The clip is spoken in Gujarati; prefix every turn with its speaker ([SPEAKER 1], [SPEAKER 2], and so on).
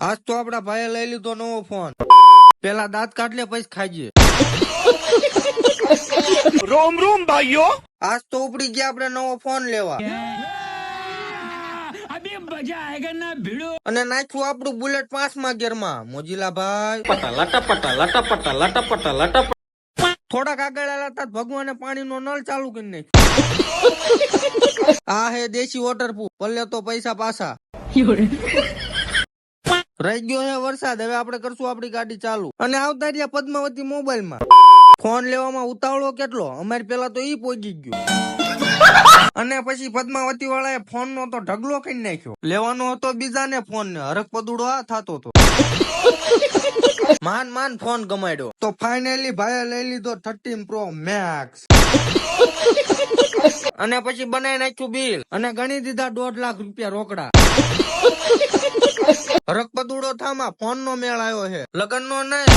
[SPEAKER 1] આજ તો આપડા ભાઈએ લઈ લીધો નવો ફોન. પેલા દાંત કાઢ લે પછી ખાજે.
[SPEAKER 2] રોમ રોમ ભાઈઓ.
[SPEAKER 1] આજ તો ઉપડી ગયા આપણે નવો ફોન લેવા. અને નાખ્યું આપણું બુલેટ 5મા ગેરમાં. મોજીલા ભાઈ થોડાક આગળ આલા તા ભગવાને પાણીનો નળ ચાલુ કરી નાખ્યો. આ હે દેશી વોટરપ્રૂફ. ભલે તો પૈસા પાછા. રહી ગયો હે વરસાદ. હવે આપણે કરશું આપડી ગાડી ચાલુ. અને આવતા રહ્યા પદ્માવતી મોબાઈલ માં. ફોન લેવામાં ઉતાવળો કેટલો. અમારી પેલા તો ઈ પહોંચી ગયો. અને પછી પદ્માવતી વાળાએ ફોન નો તો ઢગલો કરી નાખ્યો. લેવાનો હતો બીજાને ફોન ને હરક પદુડો આ થતો હતો. માન ફોન ગમાડ્યો. તો ફાઇનલી ભાઈએ લઈ લીધો 13 Pro Max. અને પછી બનાવી નાખ્યું બિલ. અને ગણી દીધા 1.5 લાખ રૂપિયા રોકડા. હરક પદુડો થામા ફોન નો મેળ આવ્યો છે, લગન નો નહીં.